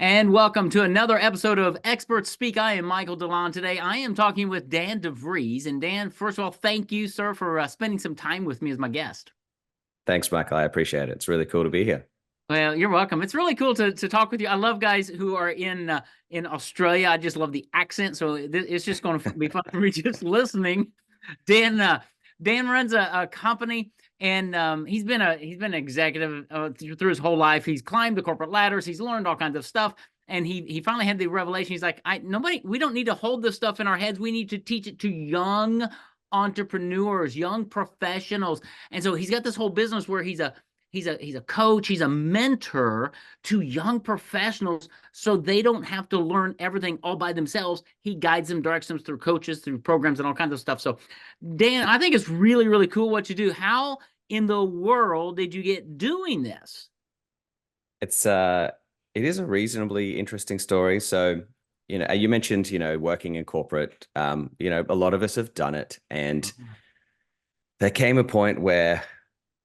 And welcome to another episode of Experts Speak. I am Michael DeLon. Today, I am talking with Dan DeVries. And Dan, first of all, thank you, sir, for spending some time with me as my guest. Thanks, Michael. I appreciate it. It's really cool to be here. Well, you're welcome. It's really cool to talk with you. I love guys who are in Australia. I just love the accent, so it's just going to be fun for me just listening. Dan Dan runs a company, and he's been an executive through his whole life. He's climbed the corporate ladders. He's learned all kinds of stuff, and he finally had the revelation. He's like, we don't need to hold this stuff in our heads. We need to teach it to young entrepreneurs, young professionals. And so he's got this whole business where he's a coach, he's a mentor to young professionals so they don't have to learn everything all by themselves. He guides them, directs them through coaches, through programs, and all kinds of stuff. So, Dan, I think it's really, really cool what you do. How in the world did you get doing this? It is a reasonably interesting story. So, you mentioned, working in corporate. A lot of us have done it, and there came a point where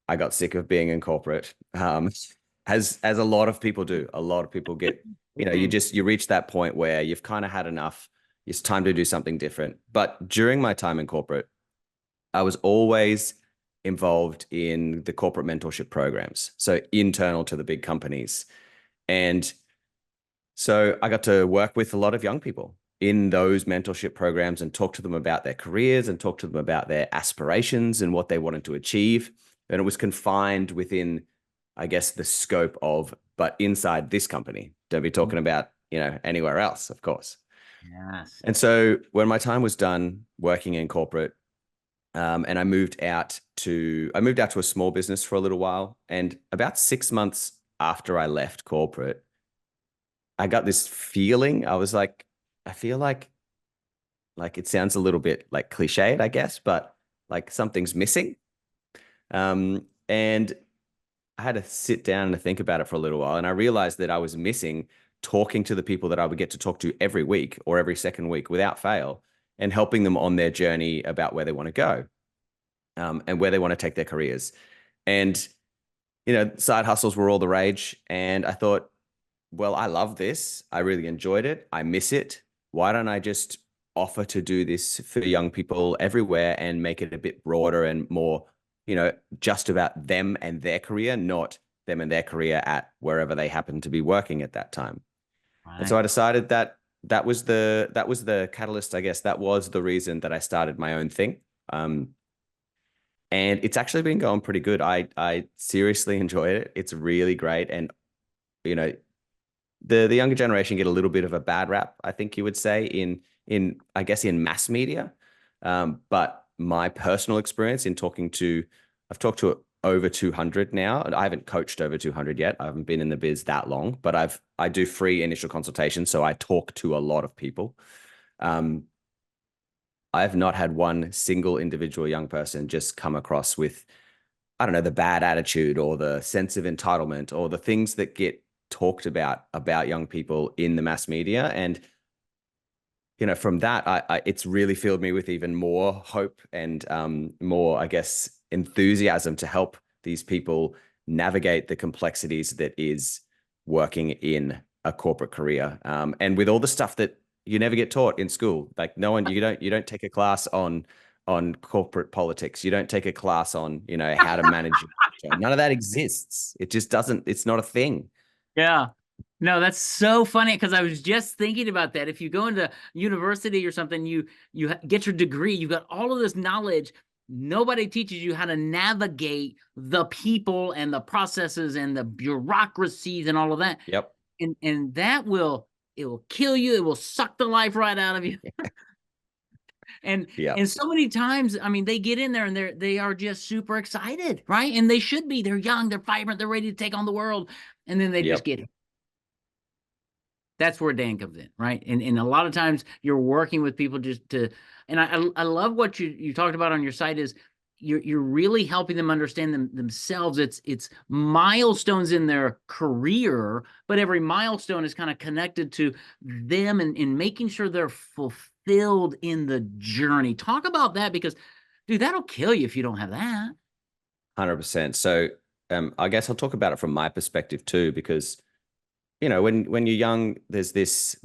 I got sick of being in corporate. As a lot of people do. A lot of people get, you reach that point where you've kind of had enough. It's time to do something different. But during my time in corporate, I was always involved in the corporate mentorship programs, so internal to the big companies. And so I got to work with a lot of young people in those mentorship programs and talk to them about their careers and talk to them about their aspirations and what they wanted to achieve. And it was confined within, I guess, the scope of, but inside this company. Don't be talking about, anywhere else, of course. Yes. And so when my time was done working in corporate, and I moved out to a small business for a little while. And about 6 months after I left corporate, I got this feeling. I was like, I feel like it sounds a little bit like cliched, I guess, but like something's missing. And I had to sit down and think about it for a little while. And I realized that I was missing talking to the people that I would get to talk to every week or every second week without fail, and helping them on their journey about where they want to go, and where they want to take their careers. And, side hustles were all the rage. And I thought, well, I love this. I really enjoyed it. I miss it. Why don't I just offer to do this for young people everywhere and make it a bit broader and more, just about them and their career, not them and their career at wherever they happen to be working at that time. And so Right. I decided that that was the catalyst, I guess. That was the reason that I started my own thing. And it's actually been going pretty good. I seriously enjoy it. It's really great. And you know, the younger generation get a little bit of a bad rap, I think you would say, in I guess in mass media. But my personal experience in I've talked to over 200 now. I haven't coached over 200 yet. I haven't been in the biz that long, but I do free initial consultations, so I talk to a lot of people. Um, I've not had one single individual young person just come across with, I don't know, the bad attitude or the sense of entitlement or the things that get talked about young people in the mass media. And, from that, it's really filled me with even more hope and more, I guess, enthusiasm to help these people navigate the complexities that is working in a corporate career. And with all the stuff that you never get taught in school, like you don't take a class on corporate politics. You don't take a class on, how to manage. None of that exists. It just doesn't, it's not a thing. Yeah. No, that's so funny because I was just thinking about that. If you go into university or something, you get your degree, you got all of this knowledge. Nobody teaches you how to navigate the people and the processes and the bureaucracies and all of that. Yep. And it will kill you. It will suck the life right out of you. And Yep. and so many times, I mean, they get in there and they are just super excited, right? And they should be. They're young, they're vibrant, they're ready to take on the world. And then they just Yep. get that's where Dan comes in, right? And a lot of times you're working with people just to, and I love what you talked about on your site is you're really helping them understand themselves. It's milestones in their career, but every milestone is kind of connected to them and in making sure they're fulfilled in the journey. Talk about that because, dude, that'll kill you if you don't have that. 100%. So I guess I'll talk about it from my perspective too, because when you're young, there's this,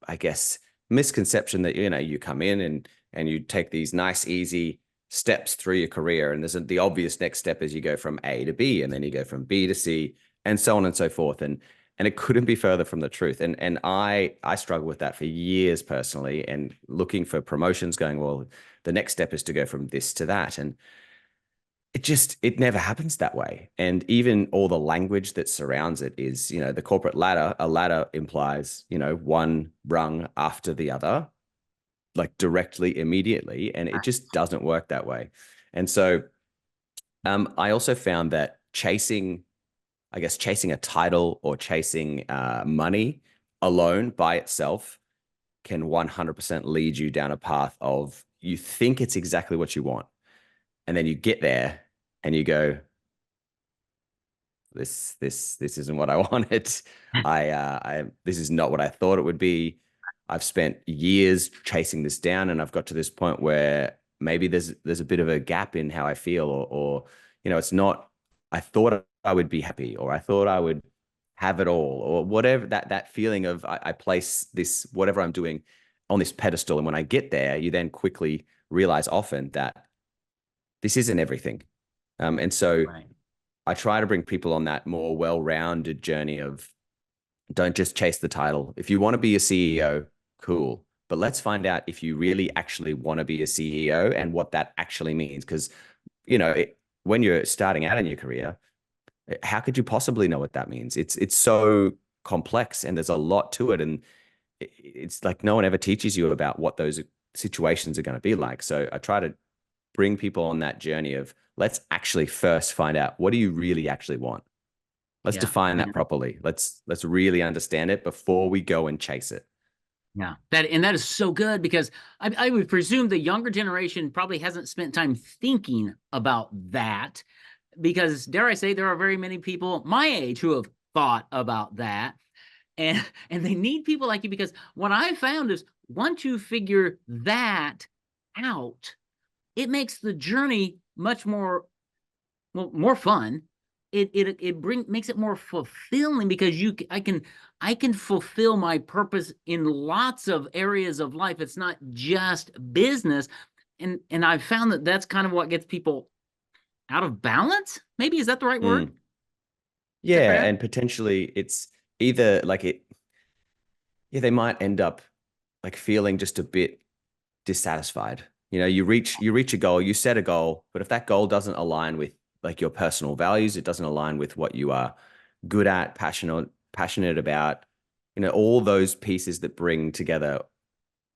I guess, misconception that, you come in and you take these nice, easy steps through your career. And the obvious next step is you go from A to B, and then you go from B to C, and so on and so forth. And it couldn't be further from the truth. And I struggled with that for years personally, and looking for promotions, going, well, the next step is to go from this to that. And it never happens that way. And even all the language that surrounds it is, the corporate ladder. A ladder implies, one rung after the other, like directly, immediately, and it just doesn't work that way. And so I also found that chasing a title or chasing money alone by itself can 100% lead you down a path of, you think it's exactly what you want, and then you get there and you go, this isn't what I wanted. This is not what I thought it would be. I've spent years chasing this down, and I've got to this point where maybe there's a bit of a gap in how I feel, or it's not. I thought I would be happy, or I thought I would have it all, or whatever, that feeling of, I place this, whatever I'm doing, on this pedestal, and when I get there, you then quickly realize often that this isn't everything. And so Right. I try to bring people on that more well-rounded journey of, don't just chase the title. If you want to be a CEO, cool. But let's find out if you really actually want to be a CEO and what that actually means. Because, when you're starting out in your career, how could you possibly know what that means? It's so complex, and there's a lot to it. And it's like no one ever teaches you about what those situations are going to be like. So I try to bring people on that journey of, let's actually first find out, what do you really actually want? Let's Yeah. define Yeah. that properly. Let's really understand it before we go and chase it. Yeah. That is so good, because I would presume the younger generation probably hasn't spent time thinking about that, because dare I say, there are very many people my age who have thought about that. And they need people like you, because what I found is, once you figure that out, it makes the journey much more, well, more fun. It makes it more fulfilling, because I can fulfill my purpose in lots of areas of life. It's not just business. And I've found that that's kind of what gets people out of balance. Maybe, is that the right word? Mm. Is that Yeah, fair? and potentially it's either like yeah, they might end up like feeling just a bit dissatisfied. You reach a goal, you set a goal, but if that goal doesn't align with like your personal values, it doesn't align with what you are good at, passionate about, all those pieces that bring together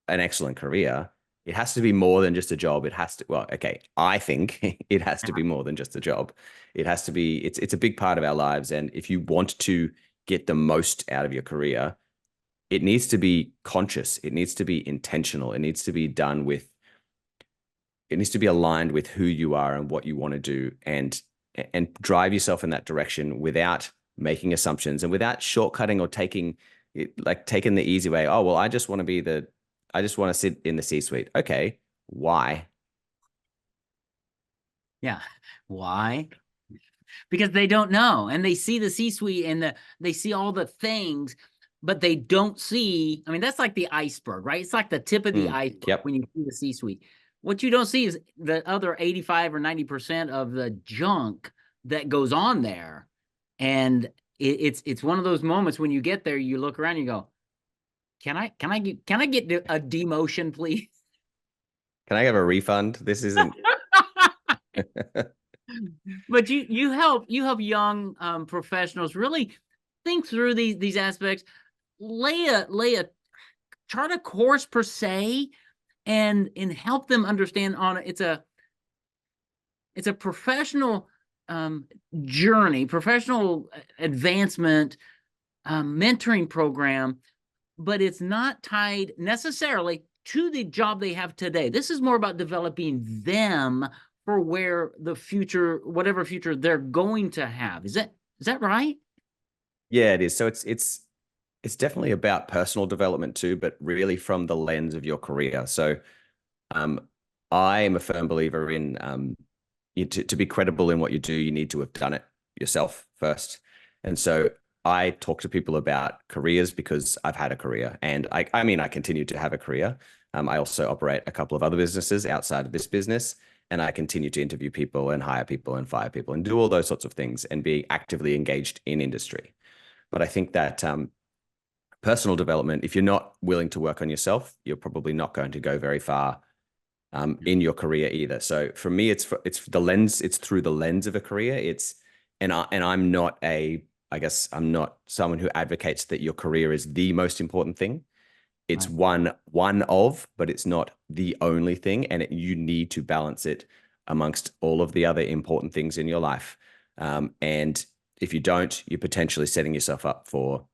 an excellent career, it has to be more than just a job. It has to, well, okay, I think it has to Yeah. be more than just a job. It has to be, it's a big part of our lives. And if you want to get the most out of your career, it needs to be conscious. It needs to be intentional. It needs to be aligned with who you are and what you want to do, and drive yourself in that direction without making assumptions and without shortcutting or taking the easy way. Oh, well, I just want to sit in the C-suite. Okay, why? Yeah. Why? Because they don't know, and they see the C-suite, and they see all the things, but they don't see. I mean, that's like the iceberg, right? It's like the tip of the iceberg Yep. when you see the C-suite. What you don't see is the other 85 or 90% of the junk that goes on there. And it's one of those moments when you get there, you look around, and you go, can I get a demotion, please? Can I have a refund? This isn't. But you help young professionals really think through these aspects, lay a chart a course per se, and help them understand on it's a professional journey, professional advancement, mentoring program, but it's not tied necessarily to the job they have today. This is more about developing them for where the future, whatever future they're going to have. Is that right? Yeah, it is. So it's definitely about personal development too, but really from the lens of your career. So um, I am a firm believer in to be credible in what you do, you need to have done it yourself first. And so I talk to people about careers because I've had a career, and I mean, I continue to have a career. I also operate a couple of other businesses outside of this business, and I continue to interview people and hire people and fire people and do all those sorts of things and be actively engaged in industry. But I think that personal development, if you're not willing to work on yourself, you're probably not going to go very far in your career either. So for me, it's the lens. It's through the lens of a career. I'm not I guess I'm not someone who advocates that your career is the most important thing. It's Right. one of, but it's not the only thing, and you need to balance it amongst all of the other important things in your life. And if you don't, you're potentially setting yourself up for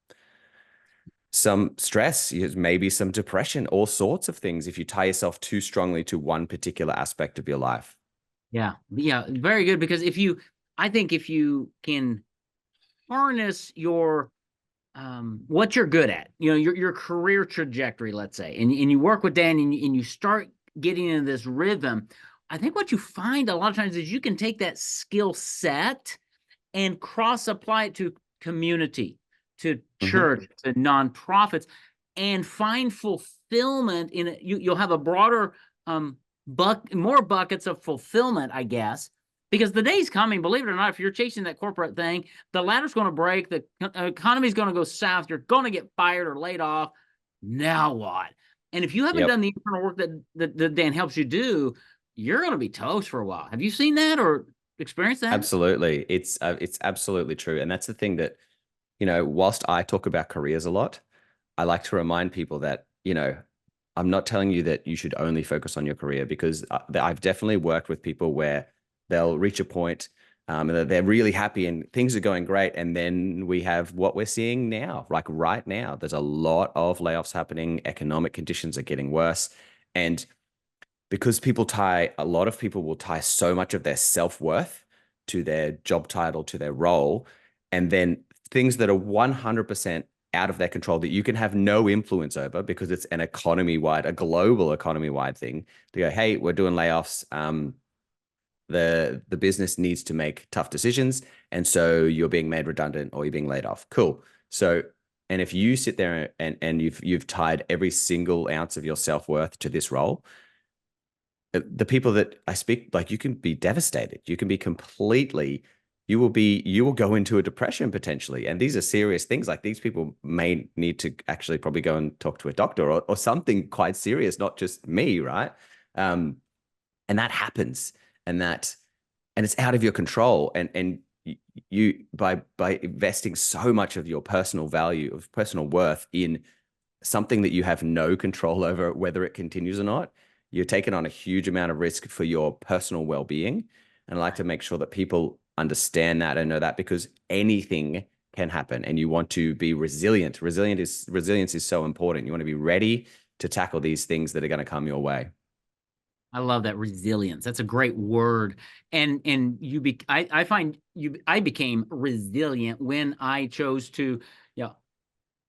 some stress, maybe some depression, all sorts of things if you tie yourself too strongly to one particular aspect of your life. Yeah. Yeah. Very good. Because I think if you can harness your what you're good at, your career trajectory, let's say, and you work with Dan and you start getting into this rhythm, I think what you find a lot of times is you can take that skill set and cross apply it to community, to Mm-hmm. church, to nonprofits, and find fulfillment in it. You'll have a broader more buckets of fulfillment, I guess, because the day's coming, believe it or not, if you're chasing that corporate thing, the ladder's going to break, the economy's going to go south, you're going to get fired or laid off. Now what? And if you haven't Yep. done the internal work that Dan helps you do, you're going to be toast for a while. Have you seen that or experienced that? Absolutely. It's absolutely true. And that's the thing that, whilst I talk about careers a lot, I like to remind people that, I'm not telling you that you should only focus on your career, because I've definitely worked with people where they'll reach a point and they're really happy and things are going great. And then we have what we're seeing now, like right now, there's a lot of layoffs happening. Economic conditions are getting worse. And because a lot of people will tie so much of their self-worth to their job title, to their role, and then things that are 100% out of their control that you can have no influence over because it's a global economy-wide thing. They go, hey, we're doing layoffs. The business needs to make tough decisions, and so you're being made redundant or you're being laid off. Cool. So, and if you sit there and you've tied every single ounce of your self-worth to this role, the people that I speak, like, you can be devastated. You can be completely, you will go into a depression potentially. And these are serious things. Like, these people may need to actually probably go and talk to a doctor or something quite serious, not just me, right? Um, and that happens, and it's out of your control. And you by investing so much of your personal value, of personal worth, in something that you have no control over whether it continues or not, you're taking on a huge amount of risk for your personal well-being. And I like to make sure that people understand that and know that, because anything can happen and you want to be resilient. Resilience is so important. You want to be ready to tackle these things that are going to come your way. I love that resilience. That's a great word. I find I became resilient when I chose to,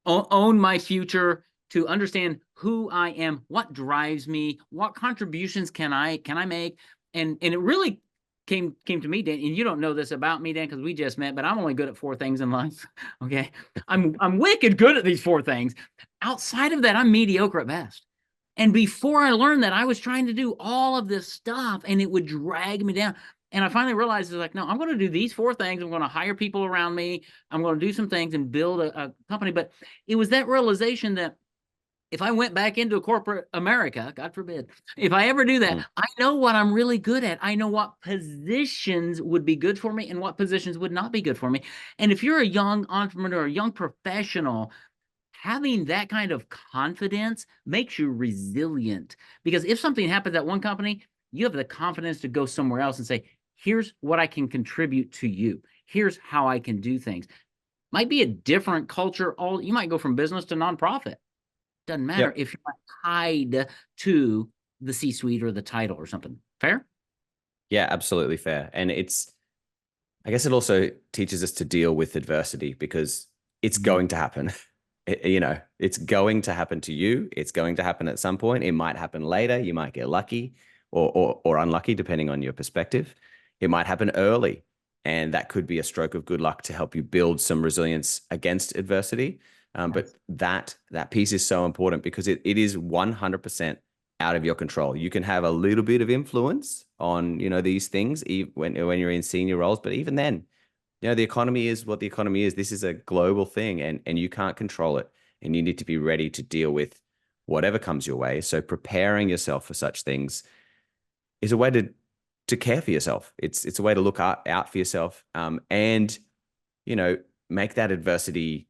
own my future, to understand who I am, what drives me, what contributions can I make. And it really came to me, Dan, and you don't know this about me, Dan, because we just met, but I'm only good at four things in life. Okay. I'm wicked good at these four things. Outside of that, I'm mediocre at best. And before I learned that, I was trying to do all of this stuff and it would drag me down. And I finally realized, it's like, no, I'm going to do these four things. I'm going to hire people around me. I'm going to do some things and build a company. But it was that realization that if I went back into corporate America, God forbid, if I ever do that, Mm. I know what I'm really good at. I know what positions would be good for me and what positions would not be good for me. And if you're a young entrepreneur, a young professional, having that kind of confidence makes you resilient, because if something happens at one company, you have the confidence to go somewhere else and say, here's what I can contribute to you. Here's how I can do things. Might be a different culture. You might go from business to nonprofit. Doesn't matter Yep. if you're not tied to the C-suite or the title or something. Fair? Yeah, absolutely fair. And I guess it also teaches us to deal with adversity, because it's Mhm. going to happen. It's going to happen to you. It's going to happen at some point. It might happen later. You might get lucky or unlucky, depending on your perspective. It might happen early. And that could be a stroke of good luck to help you build some resilience against adversity. But that piece is so important because it is 100% out of your control. You can have a little bit of influence on, these things when you're in senior roles, but even then, the economy is what the economy is. This is a global thing, and you can't control it, and you need to be ready to deal with whatever comes your way. So preparing yourself for such things is a way to care for yourself. It's a way to look out for yourself, and make that adversity.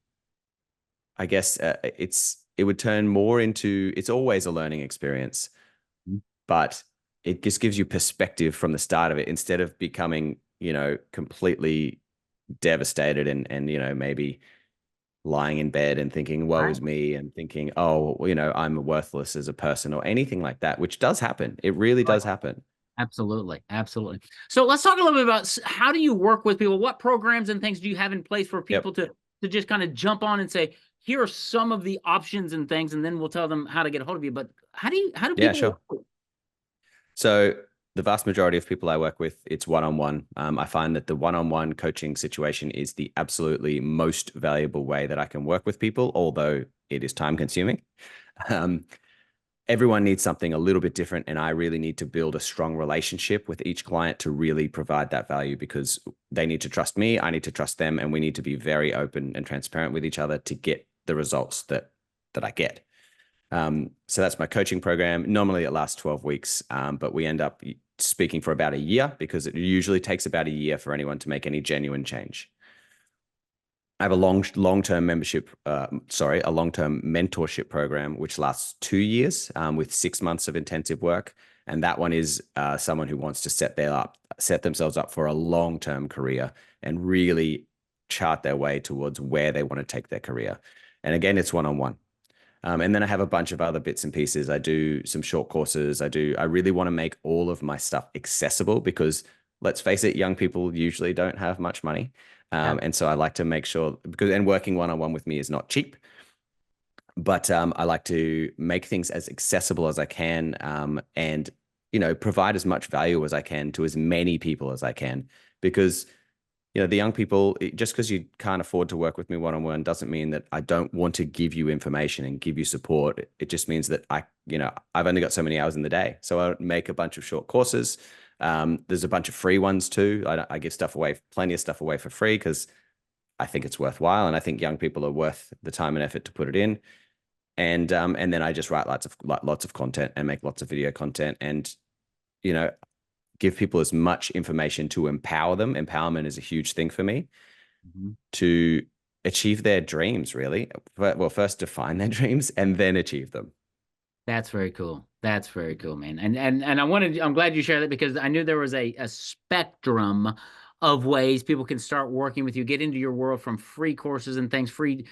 I guess it would turn more into, it's always a learning experience, but it just gives you perspective from the start of it instead of becoming completely devastated and maybe lying in bed and thinking woe Right. is me and thinking, oh, I'm worthless as a person or anything like that, which does happen. It really Right. does happen. Absolutely. Absolutely. So let's talk a little bit about how do you work with people? What programs and things do you have in place for Yep. people to just kind of jump on and say, here are some of the options and things, and then we'll tell them how to get a hold of you. But how do Yeah, people sure. work? So the vast majority of people I work with, it's one-on-one. I find that the one-on-one coaching situation is the absolutely most valuable way that I can work with people, although it is time consuming. Um, Everyone needs something a little bit different, and I really need to build a strong relationship with each client to really provide that value because they need to trust me, I need to trust them, and we need to be very open and transparent with each other to get the results that I get. So that's my coaching program. Normally it lasts 12 weeks, but we end up speaking for about a year because it usually takes about a year for anyone to make any genuine change. I have a long-term membership, a long-term mentorship program, which lasts 2 years with 6 months of intensive work. And that one is someone who wants to set themselves up for a long-term career and really chart their way towards where they want to take their career. And again, it's one-on-one. And then I have a bunch of other bits and pieces. I do some short courses. I really want to make all of my stuff accessible because let's face it, young people usually don't have much money. Yeah. And so I like to make sure and working one-on-one with me is not cheap, but I like to make things as accessible as I can, and, provide as much value as I can to as many people as I can, because the young people, just because you can't afford to work with me one-on-one doesn't mean that I don't want to give you information and give you support. It just means that I've only got so many hours in the day. So I make a bunch of short courses. There's a bunch of free ones too. I give plenty of stuff away for free because I think it's worthwhile. And I think young people are worth the time and effort to put it in. And then I just write lots of content and make lots of video content and, you know, give people as much information to empower them. Empowerment is a huge thing for me to achieve their dreams, really. Well, first define their dreams and then achieve them. That's very cool. That's very cool, man. And I'm glad you shared that because I knew there was a spectrum of ways people can start working with you, get into your world from free courses and things, free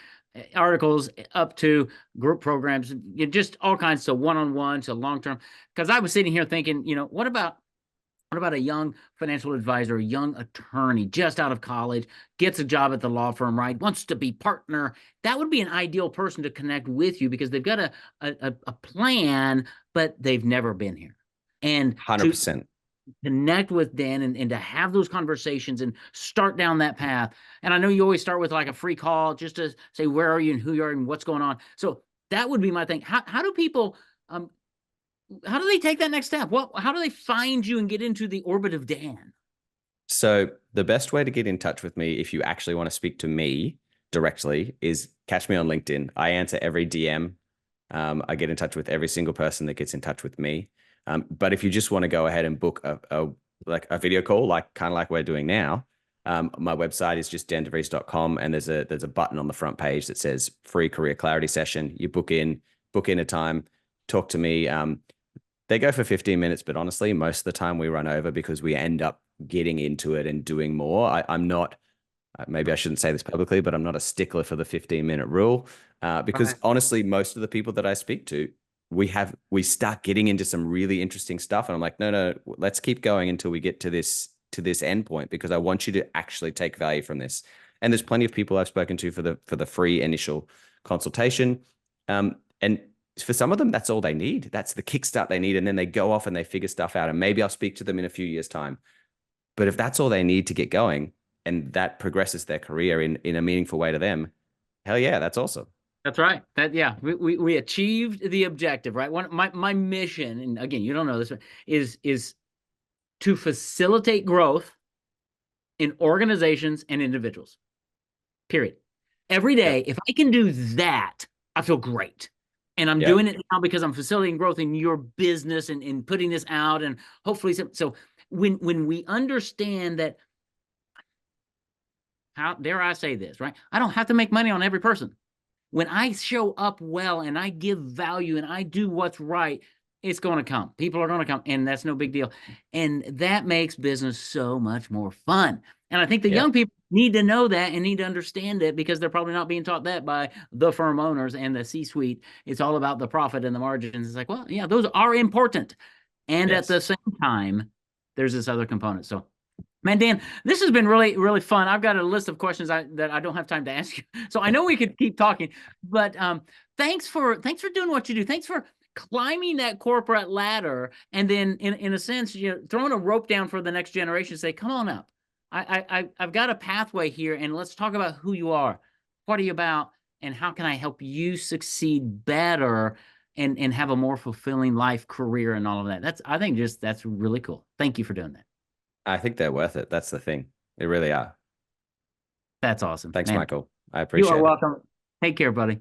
articles up to group programs, just all kinds. So one-on-one to long-term. Because I was sitting here thinking, what about a young financial advisor, a young attorney just out of college, gets a job at the law firm, right? Wants to be partner. That would be an ideal person to connect with you because they've got a plan, but they've never been here. And to 100%. connect with Dan and to have those conversations and start down that path. And I know you always start with like a free call just to say, where are you and who you are and what's going on. So that would be my thing. How do people how do they take that next step? How do they find you and get into the orbit of Dan? So the best way to get in touch with me, if you actually want to speak to me directly, is catch me on LinkedIn. I answer every DM. I get in touch with every single person that gets in touch with me. But if you just want to go ahead and book a video call, kind of like we're doing now, my website is just danvries.com, and there's a button on the front page that says free career clarity session. You book in a time, talk to me. They go for 15 minutes, but honestly, most of the time we run over because we end up getting into it and doing more. I'm not, maybe I shouldn't say this publicly, but I'm not a stickler for the 15-minute rule because Right. honestly, most of the people that I speak to, we start getting into some really interesting stuff. And I'm like, no, let's keep going until we get to this end point because I want you to actually take value from this. And there's plenty of people I've spoken to for the free initial consultation. And for some of them, that's all they need. That's the kickstart they need. And then they go off and they figure stuff out. And maybe I'll speak to them in a few years' time. But if that's all they need to get going and that progresses their career in a meaningful way to them, hell yeah, that's awesome. That's right. That yeah, we achieved the objective, right? One my mission, and again, you don't know this, is to facilitate growth in organizations and individuals. Period. Every day, Yep. if I can do that, I feel great. And I'm Yep. doing it now because I'm facilitating growth in your business and putting this out, and hopefully so when we understand that, how dare I say this, right? I don't have to make money on every person. When I show up well and I give value and I do what's right, it's going to come. People are going to come, and that's no big deal. And that makes business so much more fun. And I think the young Yep. people need to know that and need to understand it, because they're probably not being taught that by the firm owners and the C-suite. It's all about the profit and the margins. It's like, well, yeah, those are important. And at the Yes. same time, there's this other component. So, man, Dan, this has been really, really fun. I've got a list of questions that I don't have time to ask you. So I know we could keep talking, but thanks for doing what you do. Thanks for climbing that corporate ladder, and then in a sense, throwing a rope down for the next generation to say, come on up. I've got a pathway here, and let's talk about who you are. What are you about, and how can I help you succeed better and have a more fulfilling life, career, and all of that? I think that's really cool. Thank you for doing that. I think they're worth it. That's the thing. They really are. That's awesome, Thanks, man. Michael. I You are appreciate it. welcome. Take care, buddy.